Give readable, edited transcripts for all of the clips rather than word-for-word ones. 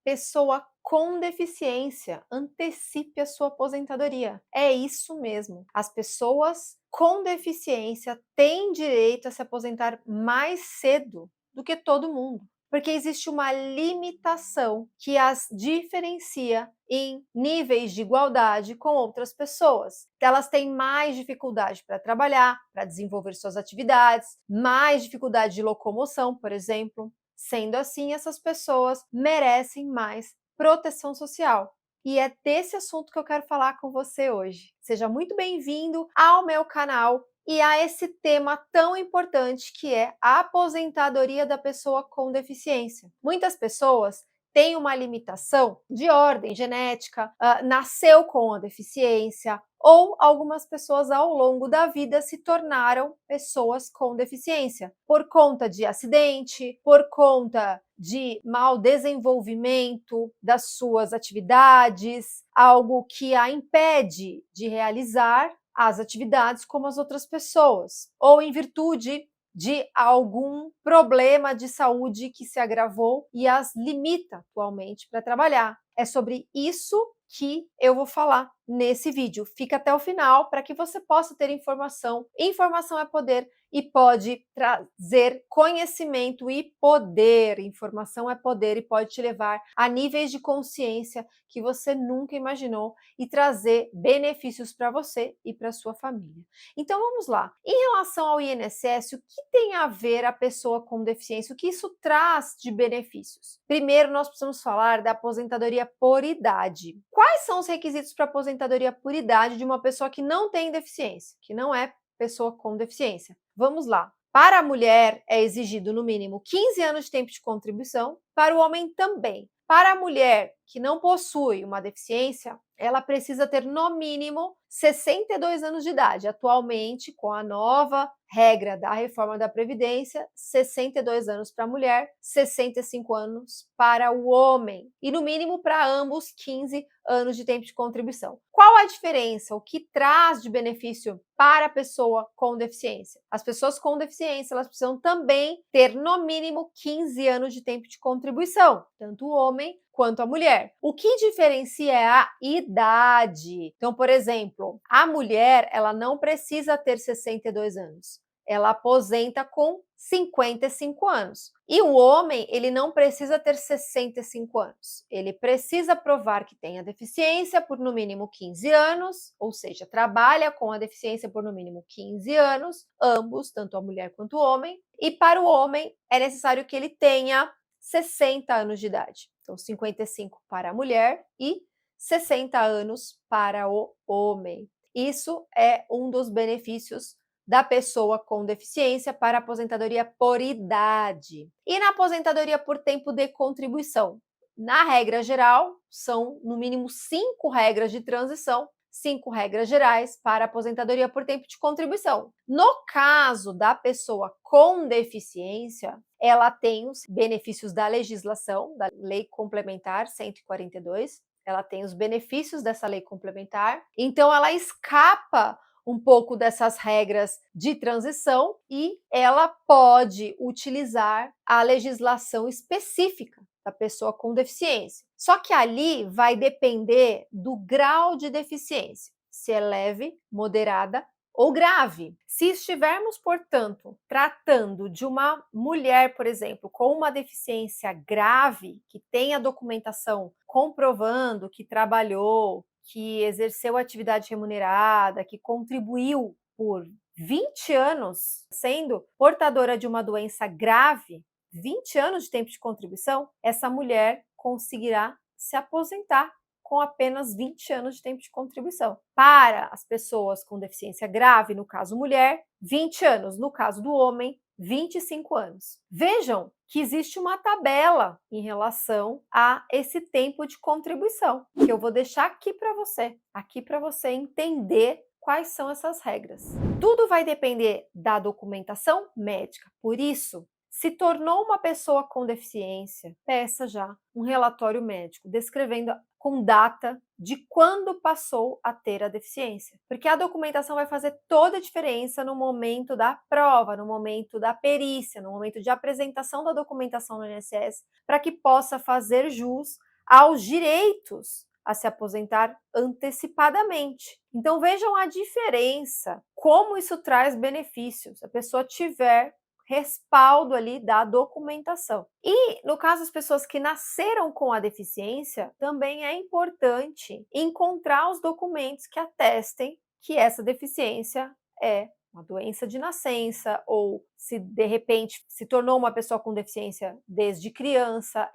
pessoa com deficiência antecipe a sua aposentadoria. É isso mesmo. As pessoas com deficiência têm direito a se aposentar mais cedo do que todo mundo, porque existe uma limitação que as diferencia em níveis de igualdade com outras pessoas. Elas têm mais dificuldade para trabalhar, para desenvolver suas atividades, mais dificuldade de locomoção, por exemplo. Sendo assim, essas pessoas merecem mais proteção social. E é desse assunto que eu quero falar com você hoje. Seja muito bem-vindo ao meu canal e a esse tema tão importante que é a aposentadoria da pessoa com deficiência. Muitas pessoas têm uma limitação de ordem genética, nasceu com a deficiência, ou algumas pessoas ao longo da vida se tornaram pessoas com deficiência por conta de acidente, por conta de mau desenvolvimento das suas atividades, algo que a impede de realizar as atividades como as outras pessoas, ou em virtude de algum problema de saúde que se agravou e as limita atualmente para trabalhar. É sobre isso que eu vou falar nesse vídeo. Fica até o final para que você possa ter informação. Informação é poder e pode trazer conhecimento e poder. Informação é poder e pode te levar a níveis de consciência que você nunca imaginou e trazer benefícios para você e para sua família. Então vamos lá. Em relação ao INSS, o que tem a ver a pessoa com deficiência? O que isso traz de benefícios? Primeiro, nós precisamos falar da aposentadoria por idade. Quais são os requisitos para aposentadoria por idade de uma pessoa que não tem deficiência, que não é pessoa com deficiência? Vamos lá. Para a mulher é exigido no mínimo 15 anos de tempo de contribuição, para o homem também. Para a mulher que não possui uma deficiência, ela precisa ter no mínimo 62 anos de idade. Atualmente, com a nova regra da reforma da Previdência, 62 anos para a mulher, 65 anos para o homem. E no mínimo para ambos, 15 anos de tempo de contribuição. Qual a diferença? O que traz de benefício para a pessoa com deficiência? As pessoas com deficiência, elas precisam também ter no mínimo 15 anos de tempo de contribuição, tanto o homem quanto a mulher. O que diferencia é a idade. Então, por exemplo, a mulher, ela não precisa ter 62 anos. Ela aposenta com 55 anos. E o homem, ele não precisa ter 65 anos. Ele precisa provar que tem a deficiência por no mínimo 15 anos, ou seja, trabalha com a deficiência por no mínimo 15 anos, ambos, tanto a mulher quanto o homem. E para o homem, é necessário que ele tenha 60 anos de idade. Então, 55 para a mulher e 60 anos para o homem. Isso é um dos benefícios da pessoa com deficiência para a aposentadoria por idade. E na aposentadoria por tempo de contribuição? Na regra geral, são no mínimo 5 regras de transição, 5 regras gerais para aposentadoria por tempo de contribuição. No caso da pessoa com deficiência, ela tem os benefícios da legislação, da Lei Complementar 142, ela tem os benefícios dessa lei complementar, então ela escapa um pouco dessas regras de transição e ela pode utilizar a legislação específica da pessoa com deficiência. Só que ali vai depender do grau de deficiência, se é leve, moderada ou grave. Se estivermos, portanto, tratando de uma mulher, por exemplo, com uma deficiência grave, que tem a documentação comprovando que trabalhou, que exerceu atividade remunerada, que contribuiu por 20 anos sendo portadora de uma doença grave, 20 anos de tempo de contribuição, essa mulher conseguirá se aposentar com apenas 20 anos de tempo de contribuição. Para as pessoas com deficiência grave, no caso mulher, 20 anos, no caso do homem, 25 anos. Vejam que existe uma tabela em relação a esse tempo de contribuição, que eu vou deixar aqui para você entender quais são essas regras. Tudo vai depender da documentação médica, por isso, se tornou uma pessoa com deficiência, peça já um relatório médico descrevendo com data de quando passou a ter a deficiência. Porque a documentação vai fazer toda a diferença no momento da prova, no momento da perícia, no momento de apresentação da documentação no INSS, para que possa fazer jus aos direitos a se aposentar antecipadamente. Então vejam a diferença, como isso traz benefícios, se a pessoa tiver respaldo ali da documentação. E no caso das pessoas que nasceram com a deficiência, também é importante encontrar os documentos que atestem que essa deficiência é uma doença de nascença, ou se de repente se tornou uma pessoa com deficiência desde criança,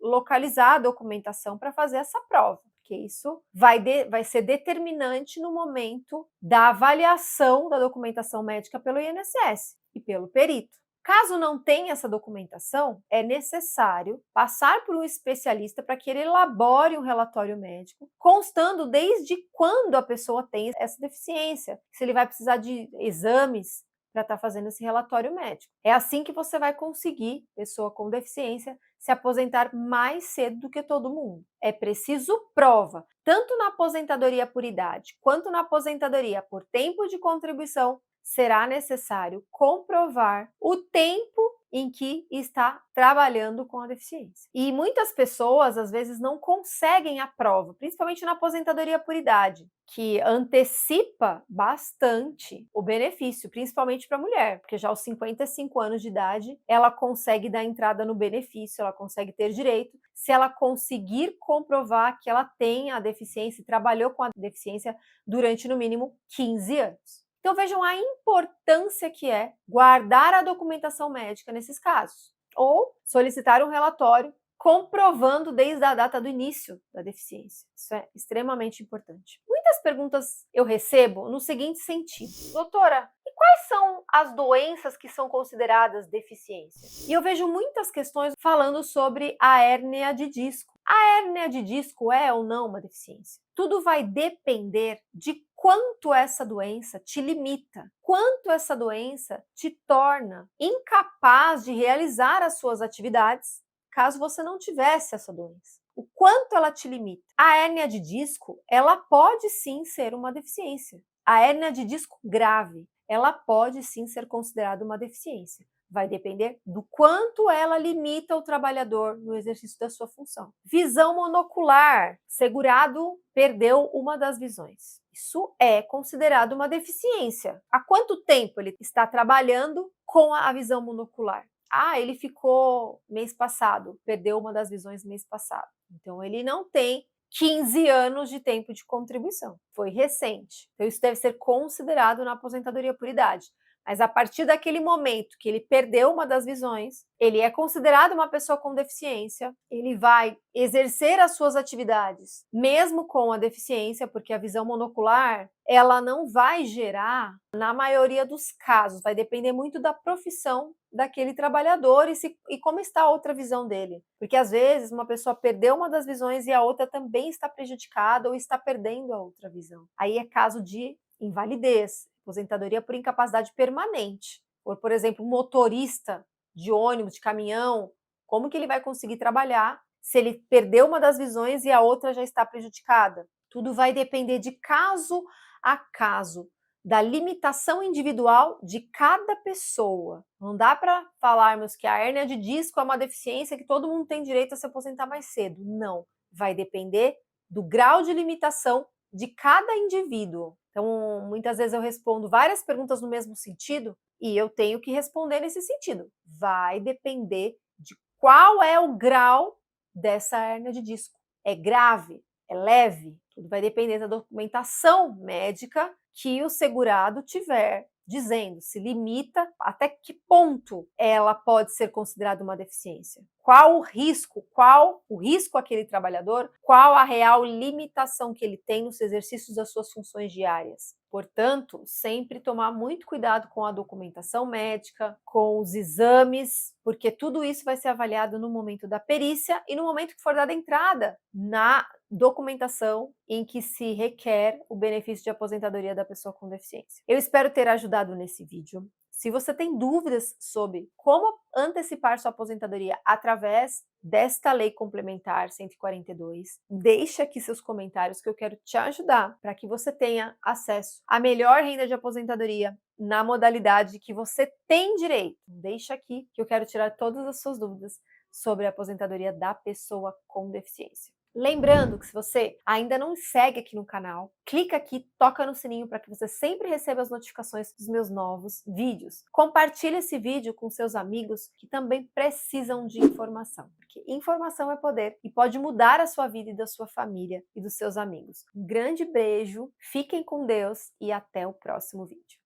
localizar a documentação para fazer essa prova, porque isso vai ser determinante no momento da avaliação da documentação médica pelo INSS e pelo perito. Caso não tenha essa documentação, é necessário passar por um especialista para que ele elabore um relatório médico, constando desde quando a pessoa tem essa deficiência, se ele vai precisar de exames para estar fazendo esse relatório médico. É assim que você vai conseguir, pessoa com deficiência, se aposentar mais cedo do que todo mundo. É preciso prova, tanto na aposentadoria por idade quanto na aposentadoria por tempo de contribuição. Será necessário comprovar o tempo em que está trabalhando com a deficiência. E muitas pessoas, às vezes, não conseguem a prova, principalmente na aposentadoria por idade, que antecipa bastante o benefício, principalmente para a mulher, porque já aos 55 anos de idade, ela consegue dar entrada no benefício, ela consegue ter direito, se ela conseguir comprovar que ela tem a deficiência e trabalhou com a deficiência durante, no mínimo, 15 anos. Então vejam a importância que é guardar a documentação médica nesses casos, ou solicitar um relatório comprovando desde a data do início da deficiência. Isso é extremamente importante. Muitas perguntas eu recebo no seguinte sentido: doutora, e quais são as doenças que são consideradas deficiências? E eu vejo muitas questões falando sobre a hérnia de disco. A hérnia de disco é ou não uma deficiência? Tudo vai depender de quanto essa doença te limita, quanto essa doença te torna incapaz de realizar as suas atividades, caso você não tivesse essa doença. O quanto ela te limita. A hérnia de disco, ela pode sim ser uma deficiência. A hérnia de disco grave, ela pode sim ser considerada uma deficiência. Vai depender do quanto ela limita o trabalhador no exercício da sua função. Visão monocular, segurado perdeu uma das visões. Isso é considerado uma deficiência. Há quanto tempo ele está trabalhando com a visão monocular? Ah, ele ficou mês passado, perdeu uma das visões mês passado. Então ele não tem 15 anos de tempo de contribuição. Foi recente. Então isso deve ser considerado na aposentadoria por idade. Mas a partir daquele momento que ele perdeu uma das visões, ele é considerado uma pessoa com deficiência, ele vai exercer as suas atividades, mesmo com a deficiência, porque a visão monocular, ela não vai gerar, na maioria dos casos, vai depender muito da profissão daquele trabalhador e como está a outra visão dele. Porque às vezes uma pessoa perdeu uma das visões e a outra também está prejudicada ou está perdendo a outra visão. Aí é caso de invalidez, aposentadoria por incapacidade permanente. Por exemplo, um motorista de ônibus, de caminhão, como que ele vai conseguir trabalhar se ele perdeu uma das visões e a outra já está prejudicada? Tudo vai depender de caso a caso, da limitação individual de cada pessoa. Não dá para falarmos que a hérnia de disco é uma deficiência que todo mundo tem direito a se aposentar mais cedo. Não. Vai depender do grau de limitação de cada indivíduo. Então, muitas vezes eu respondo várias perguntas no mesmo sentido e eu tenho que responder nesse sentido. Vai depender de qual é o grau dessa hérnia de disco. É grave? É leve? Tudo vai depender da documentação médica que o segurado tiver, dizendo se limita até que ponto ela pode ser considerada uma deficiência. Qual o risco aquele trabalhador, qual a real limitação que ele tem nos exercícios das suas funções diárias. Portanto, sempre tomar muito cuidado com a documentação médica, com os exames, porque tudo isso vai ser avaliado no momento da perícia e no momento que for dada entrada na documentação em que se requer o benefício de aposentadoria da pessoa com deficiência. Eu espero ter ajudado nesse vídeo. Se você tem dúvidas sobre como antecipar sua aposentadoria através desta lei complementar 142, deixe aqui seus comentários que eu quero te ajudar para que você tenha acesso à melhor renda de aposentadoria na modalidade que você tem direito. Deixa aqui que eu quero tirar todas as suas dúvidas sobre a aposentadoria da pessoa com deficiência. Lembrando que se você ainda não me segue aqui no canal, clica aqui, toca no sininho para que você sempre receba as notificações dos meus novos vídeos. Compartilhe esse vídeo com seus amigos que também precisam de informação, porque informação é poder e pode mudar a sua vida e da sua família e dos seus amigos. Um grande beijo, fiquem com Deus e até o próximo vídeo.